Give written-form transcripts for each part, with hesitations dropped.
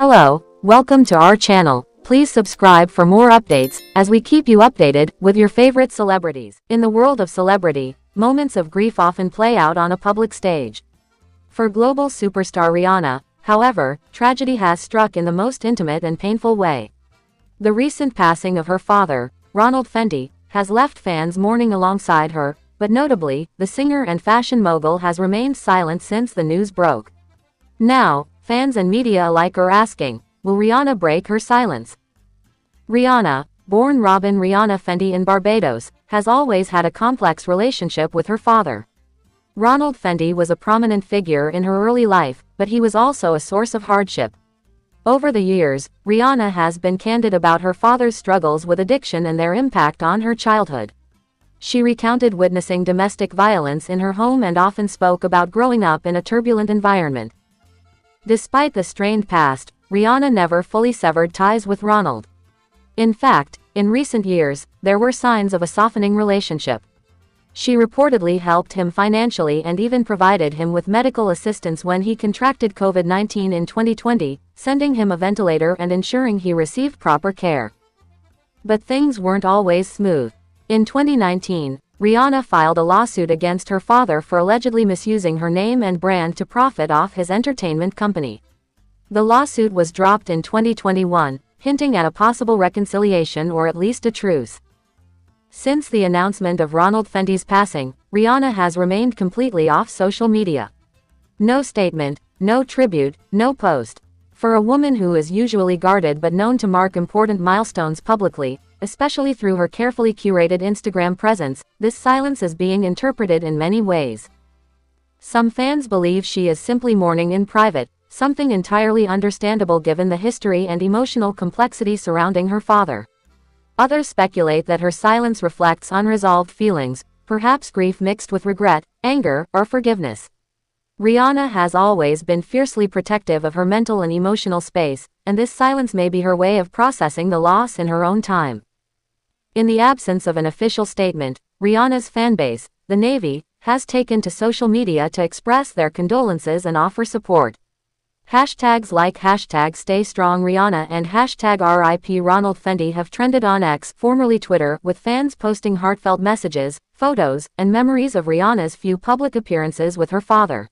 Hello, welcome to our channel. Please subscribe for more updates, as we keep you updated with your favorite celebrities. In the world of celebrity, moments of grief often play out on a public stage. For global superstar Rihanna, however, tragedy has struck in the most intimate and painful way. The recent passing of her father, Ronald Fenty, has left fans mourning alongside her, but notably, the singer and fashion mogul has remained silent since the news broke. Now, fans and media alike are asking, will Rihanna break her silence? Rihanna, born Robyn Rihanna Fenty in Barbados, has always had a complex relationship with her father. Ronald Fenty was a prominent figure in her early life, but he was also a source of hardship. Over the years, Rihanna has been candid about her father's struggles with addiction and their impact on her childhood. She recounted witnessing domestic violence in her home and often spoke about growing up in a turbulent environment. Despite the strained past, Rihanna never fully severed ties with Ronald. In fact, in recent years, there were signs of a softening relationship. She reportedly helped him financially and even provided him with medical assistance when he contracted COVID-19 in 2020, sending him a ventilator and ensuring he received proper care. But things weren't always smooth. In 2019, Rihanna filed a lawsuit against her father for allegedly misusing her name and brand to profit off his entertainment company. The lawsuit was dropped in 2021, hinting at a possible reconciliation or at least a truce. Since the announcement of Ronald Fenty's passing, Rihanna has remained completely off social media. No statement, no tribute, no post. For a woman who is usually guarded but known to mark important milestones publicly, especially through her carefully curated Instagram presence, this silence is being interpreted in many ways. Some fans believe she is simply mourning in private, something entirely understandable given the history and emotional complexity surrounding her father. Others speculate that her silence reflects unresolved feelings, perhaps grief mixed with regret, anger, or forgiveness. Rihanna has always been fiercely protective of her mental and emotional space, and this silence may be her way of processing the loss in her own time. In the absence of an official statement, Rihanna's fanbase, the Navy, has taken to social media to express their condolences and offer support. Hashtags like #StayStrongRihanna and #RIP Ronald Fenty have trended on X, formerly Twitter, with fans posting heartfelt messages, photos, and memories of Rihanna's few public appearances with her father.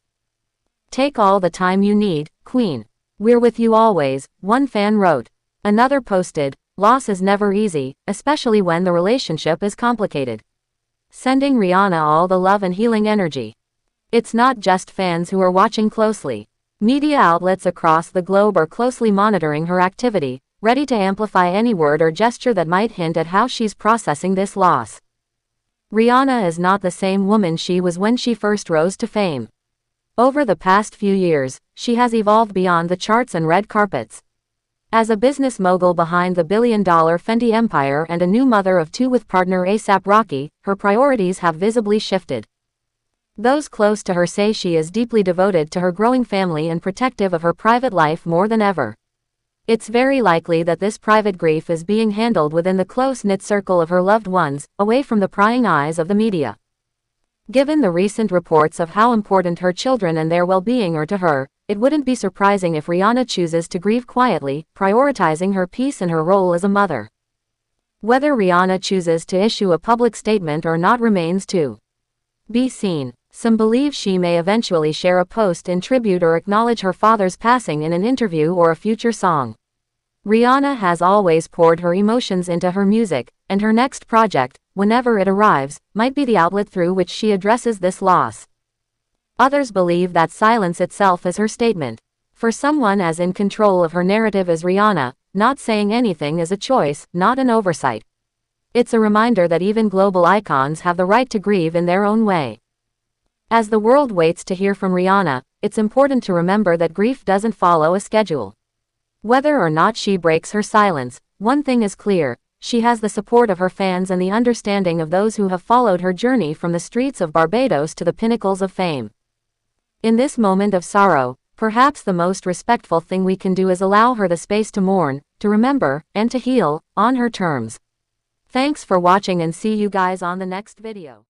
"Take all the time you need, Queen. We're with you always," one fan wrote. Another posted, "Loss is never easy, especially when the relationship is complicated. Sending Rihanna all the love and healing energy." It's not just fans who are watching closely. Media outlets across the globe are closely monitoring her activity, ready to amplify any word or gesture that might hint at how she's processing this loss. Rihanna is not the same woman she was when she first rose to fame. Over the past few years, she has evolved beyond the charts and red carpets. As a business mogul behind the billion-dollar Fenty empire and a new mother of two with partner A$AP Rocky, her priorities have visibly shifted. Those close to her say she is deeply devoted to her growing family and protective of her private life more than ever. It's very likely that this private grief is being handled within the close-knit circle of her loved ones, away from the prying eyes of the media. Given the recent reports of how important her children and their well-being are to her, it wouldn't be surprising if Rihanna chooses to grieve quietly, prioritizing her peace and her role as a mother. Whether Rihanna chooses to issue a public statement or not remains to be seen. Some believe she may eventually share a post in tribute or acknowledge her father's passing in an interview or a future song. Rihanna has always poured her emotions into her music, and her next project, whenever it arrives, might be the outlet through which she addresses this loss. Others believe that silence itself is her statement. For someone as in control of her narrative as Rihanna, not saying anything is a choice, not an oversight. It's a reminder that even global icons have the right to grieve in their own way. As the world waits to hear from Rihanna, it's important to remember that grief doesn't follow a schedule. Whether or not she breaks her silence, one thing is clear: she has the support of her fans and the understanding of those who have followed her journey from the streets of Barbados to the pinnacles of fame. In this moment of sorrow, perhaps the most respectful thing we can do is allow her the space to mourn, to remember, and to heal, on her terms. Thanks for watching and see you guys on the next video.